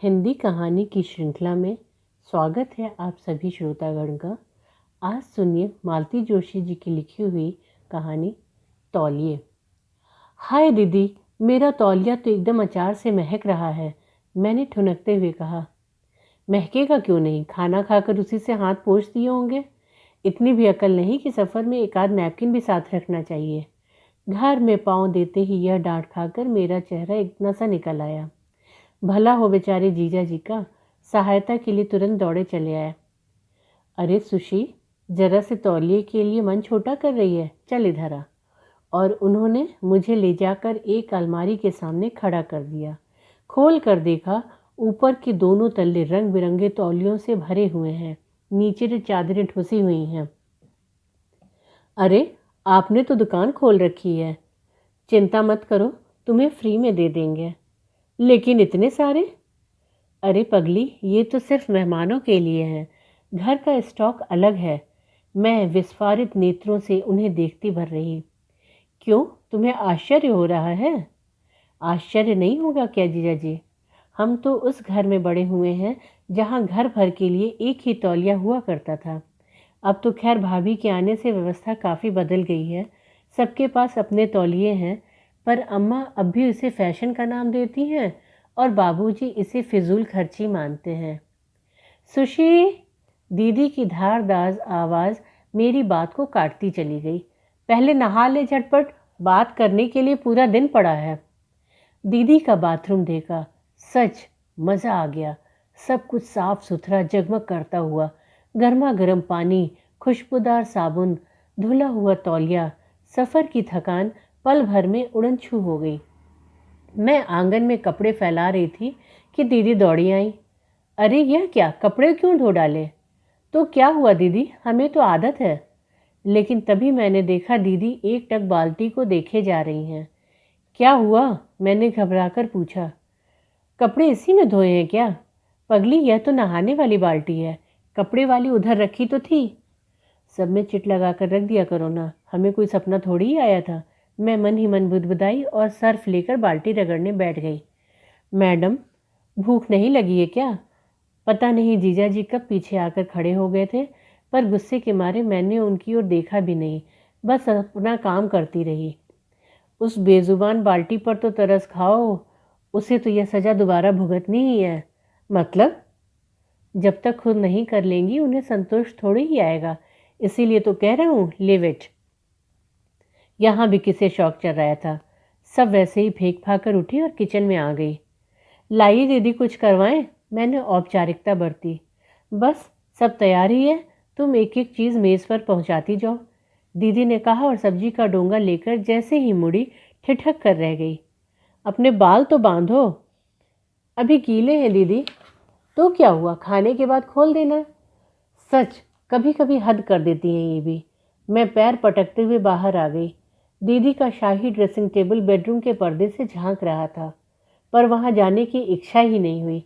हिंदी कहानी की श्रृंखला में स्वागत है आप सभी श्रोतागण का। आज सुनिए मालती जोशी जी की लिखी हुई कहानी तौलिए। हाय दीदी, मेरा तौलिया तो एकदम अचार से महक रहा है, मैंने ठुनकते हुए कहा। महकेगा क्यों नहीं, खाना खाकर उसी से हाथ पोंछ दिए होंगे। इतनी भी अकल नहीं कि सफ़र में एक आध नैपकिन भी साथ रखना चाहिए। घर में पाँव देते ही यह डांट खाकर मेरा चेहरा इतना सा निकल आया। भला हो बेचारे जीजा जी का, सहायता के लिए तुरंत दौड़े चले आए। अरे सुशी, जरा से तौलिए के लिए मन छोटा कर रही है, चल इधर आ। और उन्होंने मुझे ले जाकर एक अलमारी के सामने खड़ा कर दिया। खोल कर देखा, ऊपर के दोनों तल्ले रंग बिरंगे तौलियों से भरे हुए हैं, नीचे जो चादरें ठुसी हुई हैं। अरे, आपने तो दुकान खोल रखी है। चिंता मत करो, तुम्हें फ्री में दे देंगे। लेकिन इतने सारे? अरे पगली, ये तो सिर्फ मेहमानों के लिए है, घर का स्टॉक अलग है। मैं विस्फारित नेत्रों से उन्हें देखती भर रही। क्यों, तुम्हें आश्चर्य हो रहा है? आश्चर्य नहीं होगा क्या जीजा जी? हम तो उस घर में बड़े हुए हैं जहाँ घर भर के लिए एक ही तौलिया हुआ करता था। अब तो खैर भाभी के आने से व्यवस्था काफ़ी बदल गई है, सबके पास अपने तौलिए हैं। पर अम्मा अब भी इसे फैशन का नाम देती हैं और बाबूजी इसे फिजूल खर्ची मानते हैं। सुशी, दीदी की धारदार आवाज़ मेरी बात को काटती चली गई। पहले नहा ले झटपट, बात करने के लिए पूरा दिन पड़ा है। दीदी का बाथरूम देखा, सच मज़ा आ गया। सब कुछ साफ सुथरा जगमग करता हुआ, गर्मा गर्म पानी, खुशबूदार साबुन, धुला हुआ तौलिया। सफ़र की थकान पल भर में उड़न छू हो गई। मैं आंगन में कपड़े फैला रही थी कि दीदी दौड़ी आई। अरे यह क्या, कपड़े क्यों धो डाले? तो क्या हुआ दीदी, हमें तो आदत है। लेकिन तभी मैंने देखा दीदी एक टक बाल्टी को देखे जा रही हैं। क्या हुआ, मैंने घबराकर पूछा। कपड़े इसी में धोए हैं क्या? पगली, यह तो नहाने वाली बाल्टी है, कपड़े वाली उधर रखी तो थी। सब में चिट लगा कर रख दिया करो ना, हमें कोई सपना थोड़ी ही आया था। मैं मन ही मन बुदबुदाई और सर्फ लेकर बाल्टी रगड़ने बैठ गई। मैडम, भूख नहीं लगी है क्या? पता नहीं जीजा जी कब पीछे आकर खड़े हो गए थे, पर गुस्से के मारे मैंने उनकी ओर देखा भी नहीं, बस अपना काम करती रही। उस बेजुबान बाल्टी पर तो तरस खाओ, उसे तो यह सज़ा दोबारा भुगतनी ही है। मतलब? जब तक खुद नहीं कर लेंगी उन्हें संतोष थोड़ी ही आएगा, इसीलिए तो कह रहा हूँ, लिव इट। यहाँ भी किसे शौक चल रहा था। सब वैसे ही फेंक फाकर उठी और किचन में आ गई। लाइए दीदी, कुछ करवाएं, मैंने औपचारिकता बरती। बस सब तैयार ही है, तुम एक एक चीज़ मेज़ पर पहुंचाती जाओ, दीदी ने कहा और सब्जी का डोंगा लेकर जैसे ही मुड़ी ठिठक कर रह गई। अपने बाल तो बांधो। अभी गीले हैं दीदी। तो क्या हुआ, खाने के बाद खोल देना। सच, कभी कभी हद कर देती हैं ये भी। मैं पैर पटकते हुए बाहर आ गई। दीदी का शाही ड्रेसिंग टेबल बेडरूम के पर्दे से झांक रहा था, पर वहां जाने की इच्छा ही नहीं हुई।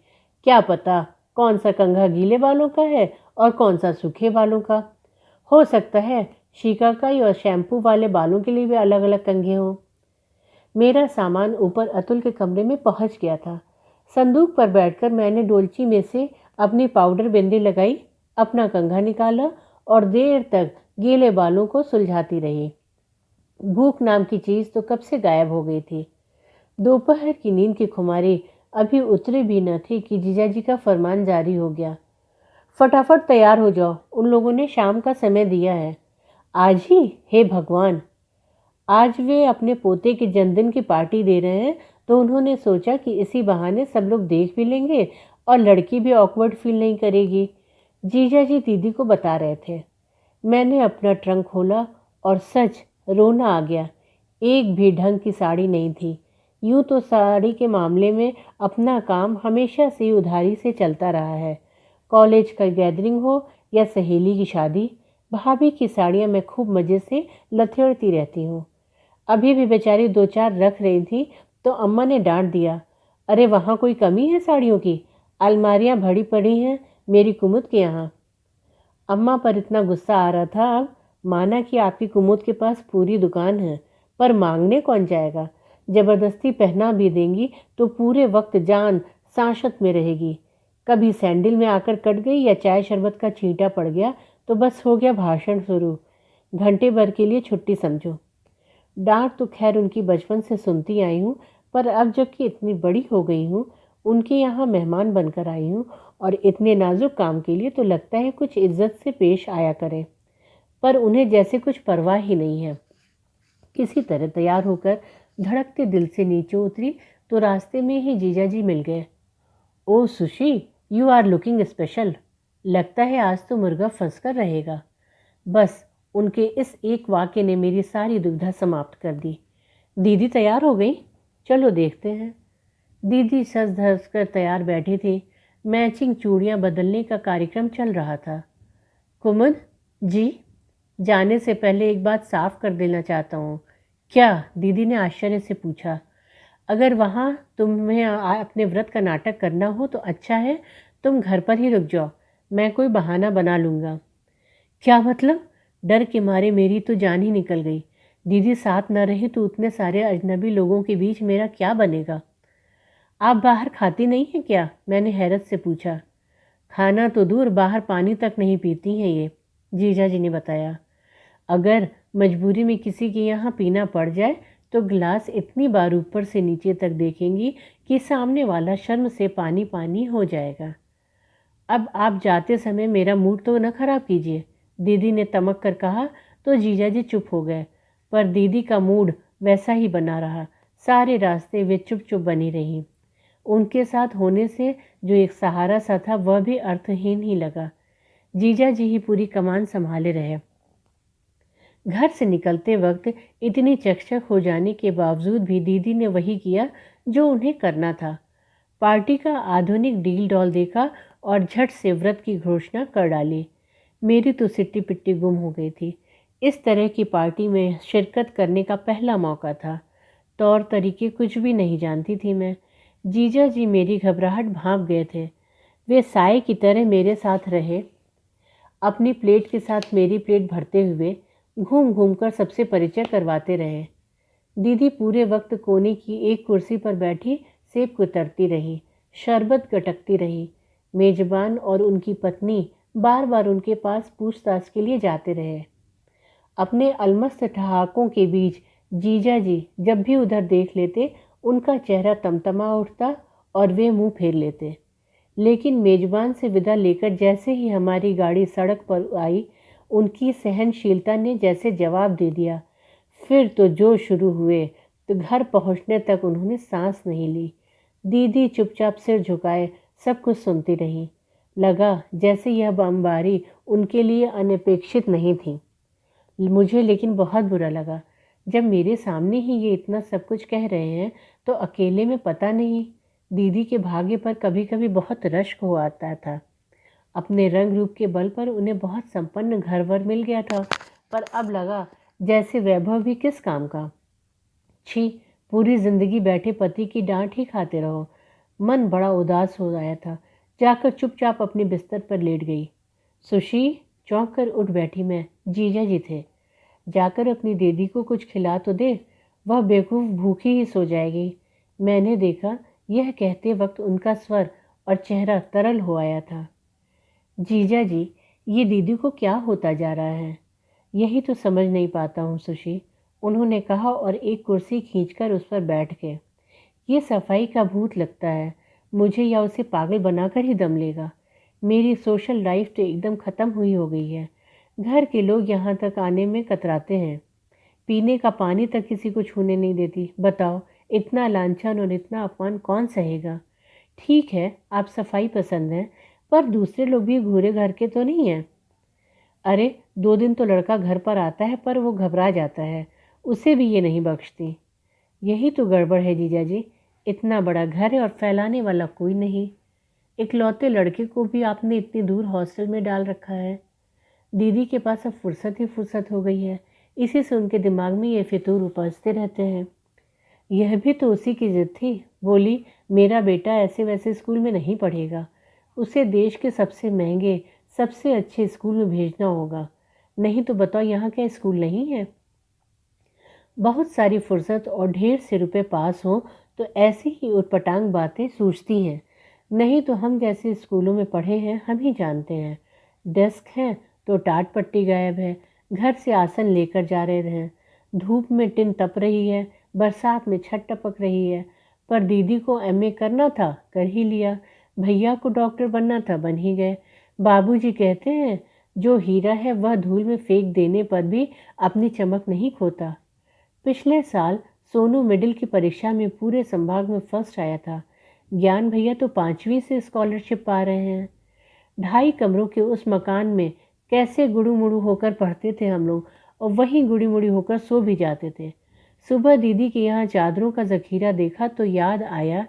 क्या पता कौन सा कंघा गीले बालों का है और कौन सा सूखे बालों का। हो सकता है शिकाकाई और शैम्पू वाले बालों के लिए भी अलग अलग कंघे हों। मेरा सामान ऊपर अतुल के कमरे में पहुंच गया था। संदूक पर बैठकर मैंने डोलची में से अपनी पाउडर बिंदी लगाई, अपना कंघा निकाला और देर तक गीले बालों को सुलझाती रही। भूख नाम की चीज़ तो कब से गायब हो गई थी। दोपहर की नींद की खुमारी अभी उतरी भी न थी कि जीजाजी का फरमान जारी हो गया। फटाफट तैयार हो जाओ, उन लोगों ने शाम का समय दिया है। आज ही? हे भगवान! आज वे अपने पोते के जन्मदिन की पार्टी दे रहे हैं, तो उन्होंने सोचा कि इसी बहाने सब लोग देख भी लेंगे और लड़की भी ऑकवर्ड फील नहीं करेगी। जीजा जी दीदी को बता रहे थे। मैंने अपना ट्रंक खोला और सच रोना आ गया। एक भी ढंग की साड़ी नहीं थी। यूँ तो साड़ी के मामले में अपना काम हमेशा से ही उधारी से चलता रहा है। कॉलेज का गैदरिंग हो या सहेली की शादी, भाभी की साड़ियाँ मैं खूब मज़े से लथेड़ती रहती हूँ। अभी भी बेचारी दो चार रख रही थी तो अम्मा ने डांट दिया। अरे वहाँ कोई कमी है साड़ियों की? अलमारियाँ भरी पड़ी हैं मेरी कुमुद के यहाँ। अम्मा पर इतना गुस्सा आ रहा था अब, माना कि आपकी कुमुद के पास पूरी दुकान है, पर मांगने कौन जाएगा। ज़बरदस्ती पहना भी देंगी तो पूरे वक्त जान सांसत में रहेगी। कभी सैंडल में आकर कट गई या चाय शरबत का छींटा पड़ गया तो बस हो गया भाषण शुरू। घंटे भर के लिए छुट्टी समझो। डांट तो खैर उनकी बचपन से सुनती आई हूँ, पर अब जबकि इतनी बड़ी हो गई हूँ, उनके यहाँ मेहमान बनकर आई हूँ और इतने नाजुक काम के लिए, तो लगता है कुछ इज्जत से पेश आया करें। पर उन्हें जैसे कुछ परवाह ही नहीं है। किसी तरह तैयार होकर धड़कते दिल से नीचे उतरी तो रास्ते में ही जीजाजी मिल गए। Oh Sushi, you are looking special. लगता है आज तो मुर्गा फंस कर रहेगा। बस उनके इस एक वाक्य ने मेरी सारी दुविधा समाप्त कर दी। दीदी तैयार हो गई? चलो देखते हैं। दीदी सज धज कर तैयार बैठी थी। मैचिंग चूड़ियां बदलने का कार्यक्रम चल रहा था। कुमुद जी, जाने से पहले एक बात साफ कर देना चाहता हूँ। क्या? दीदी ने आश्चर्य से पूछा। अगर वहाँ तुम्हें अपने व्रत का नाटक करना हो तो अच्छा है, तुम घर पर ही रुक जाओ, मैं कोई बहाना बना लूँगा। क्या मतलब? डर के मारे मेरी तो जान ही निकल गई। दीदी साथ न रहे तो उतने सारे अजनबी लोगों के बीच मेरा क्या बनेगा? आप बाहर खाती नहीं हैं क्या? मैंने हैरत से पूछा। खाना तो दूर, बाहर पानी तक नहीं पीती हैं ये, जीजा जी ने बताया। अगर मजबूरी में किसी के यहाँ पीना पड़ जाए तो गिलास इतनी बार ऊपर से नीचे तक देखेंगी कि सामने वाला शर्म से पानी पानी हो जाएगा। अब आप जाते समय मेरा मूड तो न खराब कीजिए, दीदी ने तमक कर कहा तो जीजाजी चुप हो गए। पर दीदी का मूड वैसा ही बना रहा। सारे रास्ते वे चुप चुप बनी रही। उनके साथ होने से जो एक सहारा सा था वह भी अर्थहीन ही लगा। जीजाजी ही पूरी कमान संभाले रहे। घर से निकलते वक्त इतनी चकचक हो जाने के बावजूद भी दीदी ने वही किया जो उन्हें करना था। पार्टी का आधुनिक डील डॉल देखा और झट से व्रत की घोषणा कर डाली। मेरी तो सिट्टी पिट्टी गुम हो गई थी। इस तरह की पार्टी में शिरकत करने का पहला मौका था। तौर तरीके कुछ भी नहीं जानती थी मैं। जीजा जी मेरी घबराहट भांप गए थे। वे साए की तरह मेरे साथ रहे, अपनी प्लेट के साथ मेरी प्लेट भरते हुए घूम घूम कर सबसे परिचय करवाते रहे। दीदी पूरे वक्त कोने की एक कुर्सी पर बैठी सेब कुतरती रही, शरबत गटकती रही। मेजबान और उनकी पत्नी बार बार उनके पास पूछताछ के लिए जाते रहे। अपने अलमस्त ठहाकों के बीच जीजा जी जब भी उधर देख लेते उनका चेहरा तमतमा उठता और वे मुंह फेर लेते। लेकिन मेजबान से विदा लेकर जैसे ही हमारी गाड़ी सड़क पर आई, उनकी सहनशीलता ने जैसे जवाब दे दिया। फिर तो जो शुरू हुए, तो घर पहुंचने तक उन्होंने सांस नहीं ली। दीदी चुपचाप सिर झुकाए सब कुछ सुनती रही। लगा जैसे यह बमबारी उनके लिए अनपेक्षित नहीं थी। मुझे लेकिन बहुत बुरा लगा। जब मेरे सामने ही ये इतना सब कुछ कह रहे हैं तो अकेले में पता नहीं दीदी के भाग्य पर कभी कभी बहुत रश्क हो आता था। अपने रंग रूप के बल पर उन्हें बहुत संपन्न घरवर मिल गया था, पर अब लगा जैसे वैभव भी किस काम का। छी, पूरी जिंदगी बैठे पति की डांट ही खाते रहो। मन बड़ा उदास हो आया था। जाकर चुपचाप अपने बिस्तर पर लेट गई। सुशी, चौंक कर उठ बैठी मैं। जीजा जी थे। जाकर अपनी दीदी को कुछ खिला तो दे, वह बेवकूफ़ भूखी ही सो जाएगी। मैंने देखा यह कहते वक्त उनका स्वर और चेहरा तरल हो आया था। जीजा जी, ये दीदी को क्या होता जा रहा है, यही तो समझ नहीं पाता हूँ सुशी, उन्होंने कहा और एक कुर्सी खींचकर उस पर बैठ गए। ये सफाई का भूत लगता है, मुझे या उसे पागल बनाकर ही दम लेगा। मेरी सोशल लाइफ तो एकदम ख़त्म हुई हो गई है। घर के लोग यहाँ तक आने में कतराते हैं। पीने का पानी तक किसी को छूने नहीं देती। बताओ, इतना लांछन और इतना अपमान कौन सहेगा। ठीक है, आप सफाई पसंद हैं, पर दूसरे लोग भी घूरे घर के तो नहीं हैं। अरे 2 दिन तो लड़का घर पर आता है पर वो घबरा जाता है, उसे भी ये नहीं बख्शती। यही तो गड़बड़ है जीजा जी। इतना बड़ा घर है और फैलाने वाला कोई नहीं। इकलौते लड़के को भी आपने इतनी दूर हॉस्टल में डाल रखा है। दीदी के पास अब फुर्सत ही फुर्सत हो गई है, इसी से उनके दिमाग में ये फितूर उपजते रहते हैं। यह भी तो उसी की जिद थी। बोली मेरा बेटा ऐसे वैसे स्कूल में नहीं पढ़ेगा, उसे देश के सबसे महंगे सबसे अच्छे स्कूल में भेजना होगा। नहीं तो बताओ यहाँ क्या स्कूल नहीं है। बहुत सारी फुर्सत और ढेर से रुपए पास हो तो ऐसी ही उटपटांग बातें सूझती हैं। नहीं तो हम जैसे स्कूलों में पढ़े हैं हम ही जानते हैं। डेस्क है तो टाट पट्टी गायब है, घर से आसन लेकर जा रहे हैं, धूप में टिन तप रही है, बरसात में छत टपक रही है। पर दीदी को एमए करना था, कर ही लिया। भैया को डॉक्टर बनना था, बन ही गए। बाबूजी कहते हैं जो हीरा है वह धूल में फेंक देने पर भी अपनी चमक नहीं खोता। पिछले साल सोनू मिडिल की परीक्षा में पूरे संभाग में फर्स्ट आया था। ज्ञान भैया तो 5वीं से स्कॉलरशिप पा रहे हैं। 2.5 कमरों के उस मकान में कैसे गुड़ू मुड़ू होकर पढ़ते थे हम लोग, और वहीं गुड़ी मुड़ी होकर सो भी जाते थे। सुबह दीदी के यहाँ चादरों का जखीरा देखा तो याद आया,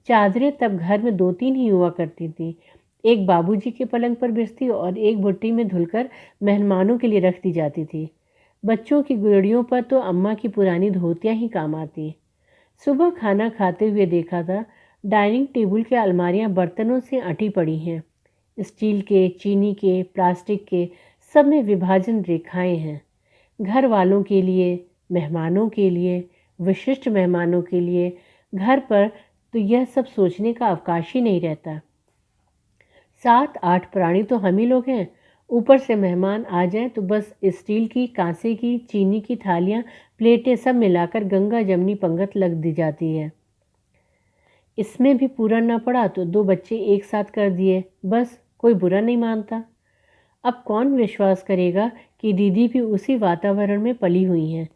चादरें तब घर में 2-3 ही हुआ करती थी। एक बाबूजी के पलंग पर बिछती और एक भुट्टी में धुलकर मेहमानों के लिए रख दी जाती थी। बच्चों की गुड़ियों पर तो अम्मा की पुरानी धोतियाँ ही काम आती। सुबह खाना खाते हुए देखा था, डाइनिंग टेबल की अलमारियाँ बर्तनों से अटी पड़ी हैं। स्टील के, चीनी के, प्लास्टिक के, सब में विभाजन रेखाएं हैं। घर वालों के लिए, मेहमानों के लिए, विशिष्ट मेहमानों के लिए। घर पर तो यह सब सोचने का अवकाश ही नहीं रहता। 7-8 प्राणी तो हम ही लोग हैं। ऊपर से मेहमान आ जाएं तो बस स्टील की, कांसे की, चीनी की थालियां, प्लेटें सब मिलाकर गंगा जमनी पंगत लग दी जाती है। इसमें भी पूरा ना पड़ा तो 2 बच्चे एक साथ कर दिए, बस कोई बुरा नहीं मानता। अब कौन विश्वास करेगा कि दीदी भी उसी वातावरण में पली हुई हैं,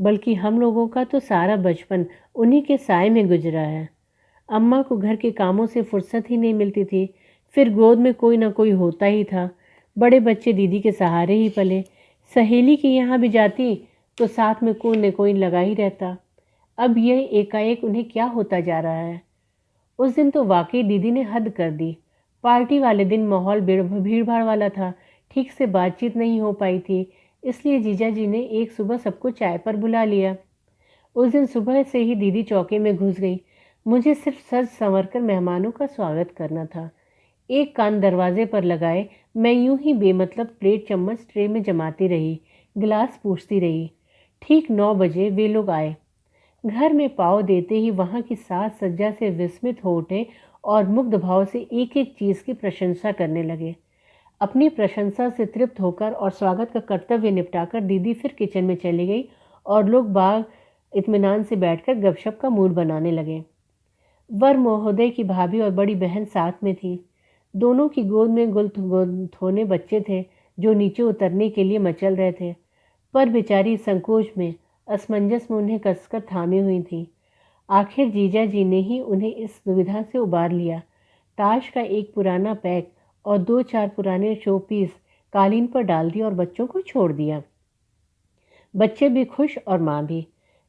बल्कि हम लोगों का तो सारा बचपन उन्हीं के साए में गुजरा है। अम्मा को घर के कामों से फुर्सत ही नहीं मिलती थी, फिर गोद में कोई ना कोई होता ही था। बड़े बच्चे दीदी के सहारे ही पले। सहेली के यहाँ भी जाती तो साथ में कोई न कोई लगा ही रहता। अब यह एकाएक उन्हें क्या होता जा रहा है। उस दिन तो वाकई दीदी ने हद कर दी। पार्टी वाले दिन माहौल भीड़ भाड़ वाला था, ठीक से बातचीत नहीं हो पाई थी, इसलिए जीजा जी ने एक सुबह सबको चाय पर बुला लिया। उस दिन सुबह से ही दीदी चौके में घुस गई। मुझे सिर्फ सज संवर कर मेहमानों का स्वागत करना था। एक कान दरवाजे पर लगाए मैं यूं ही बेमतलब प्लेट चम्मच ट्रे में जमाती रही, गिलास पूछती रही। ठीक 9 बजे वे लोग आए। घर में पाँव देते ही वहाँ की साज सज्जा से विस्मित हो उठे और मुग्ध भाव से एक एक चीज़ की प्रशंसा करने लगे। अपनी प्रशंसा से तृप्त होकर और स्वागत का कर्तव्य निपटाकर दीदी फिर किचन में चली गई और लोग बाग इत्मीनान से बैठकर गपशप का मूड बनाने लगे। वर महोदय की भाभी और बड़ी बहन साथ में थी। दोनों की गोद में गुलथोने बच्चे थे जो नीचे उतरने के लिए मचल रहे थे, पर बेचारी संकोच में, असमंजस में उन्हें कसकर थामी हुई थी। आखिर जीजा जी ने ही उन्हें इस दुविधा से उबार लिया। ताश का एक पुराना पैक और 2-4 पुराने शोपीस कालीन पर डाल दिया और बच्चों को छोड़ दिया। बच्चे भी खुश और माँ भी।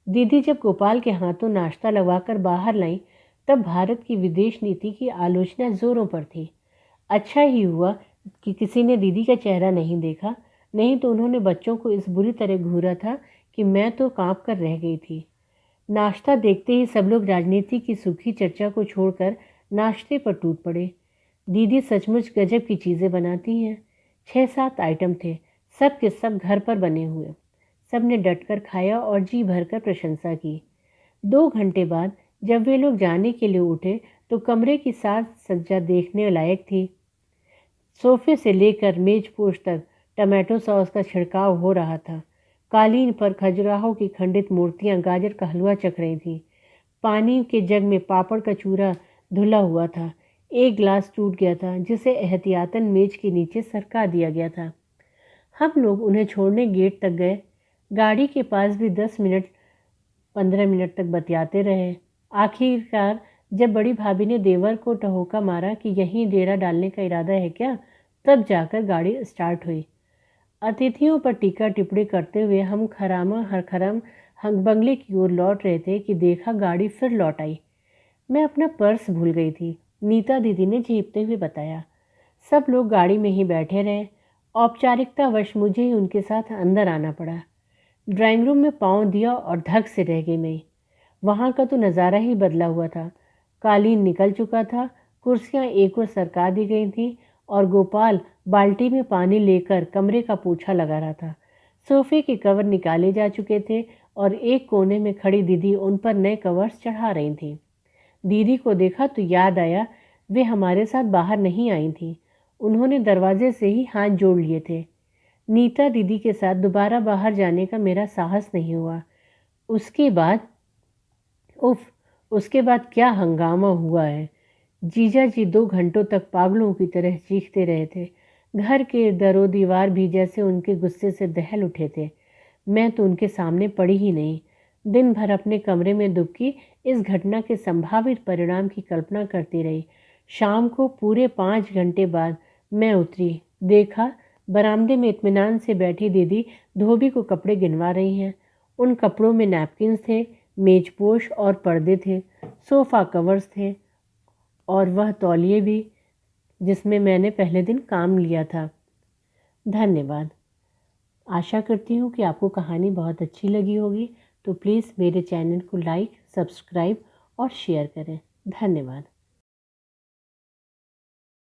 दीदी जब गोपाल के हाथों नाश्ता लगवाकर बाहर लाई तब भारत की विदेश नीति की आलोचना जोरों पर थी। अच्छा ही हुआ कि किसी ने दीदी का चेहरा नहीं देखा, नहीं तो उन्होंने बच्चों को इस बुरी तरह घूरा था कि मैं तो कांप कर रह गई थी। नाश्ता देखते ही सब लोग राजनीति की सूखी चर्चा को छोड़कर नाश्ते पर टूट पड़े। दीदी सचमुच गजब की चीज़ें बनाती हैं। 6-7 आइटम थे, सब के सब घर पर बने हुए। सब ने डटकर खाया और जी भरकर प्रशंसा की। 2 घंटे बाद जब वे लोग जाने के लिए उठे तो कमरे की साज सज्जा देखने लायक थी। सोफे से लेकर मेजपोश तक टमाटो सॉस का छिड़काव हो रहा था। कालीन पर खजुराहो की खंडित मूर्तियां गाजर का हलवा चख रही थीं। पानी के जग में पापड़ का चूरा धुला हुआ था। एक गिलास टूट गया था जिसे एहतियातन मेज के नीचे सरका दिया गया था। हम लोग उन्हें छोड़ने गेट तक गए। गाड़ी के पास भी 10-15 मिनट तक बतियाते रहे। आखिरकार जब बड़ी भाभी ने देवर को टहोका मारा कि यहीं डेरा डालने का इरादा है क्या, तब जाकर गाड़ी स्टार्ट हुई। अतिथियों पर टीका टिप्पणी करते हुए हम खरामा हरखरम बंगले की ओर लौट रहे थे कि देखा गाड़ी फिर लौट आई। मैं अपना पर्स भूल गई थी, नीता दीदी ने झेपते हुए बताया। सब लोग गाड़ी में ही बैठे रहे। औपचारिकतावश मुझे ही उनके साथ अंदर आना पड़ा। ड्राइंग रूम में पाँव दिया और धक से रह गई मैं। वहाँ का तो नज़ारा ही बदला हुआ था। कालीन निकल चुका था, कुर्सियाँ एक ओर सरका दी गई थीं और गोपाल बाल्टी में पानी लेकर कमरे का पोछा लगा रहा था। सोफे के कवर निकाले जा चुके थे और एक कोने में खड़ी दीदी उन पर नए कवर्स चढ़ा रही थी। दीदी को देखा तो याद आया वे हमारे साथ बाहर नहीं आई थीं। उन्होंने दरवाजे से ही हाथ जोड़ लिए थे। नीता दीदी के साथ दोबारा बाहर जाने का मेरा साहस नहीं हुआ। उसके बाद उसके बाद क्या हंगामा हुआ है। जीजा जी 2 घंटों तक पागलों की तरह चीखते रहे थे। घर के दरों दीवार भी जैसे उनके गुस्से से दहल उठे थे। मैं तो उनके सामने पड़ी ही नहीं। दिन भर अपने कमरे में दुबकी इस घटना के संभावित परिणाम की कल्पना करती रही। शाम को पूरे 5 घंटे बाद मैं उतरी। देखा, बरामदे में इत्मीनान से बैठी दीदी धोबी को कपड़े गिनवा रही हैं। उन कपड़ों में नैपकिन्स थे, मेजपोश और पर्दे थे, सोफ़ा कवर्स थे और वह तौलिए भी जिसमें मैंने पहले दिन काम लिया था। धन्यवाद। आशा करती हूँ कि आपको कहानी बहुत अच्छी लगी होगी। तो प्लीज़ मेरे चैनल को लाइक, सब्सक्राइब और शेयर करें। धन्यवाद।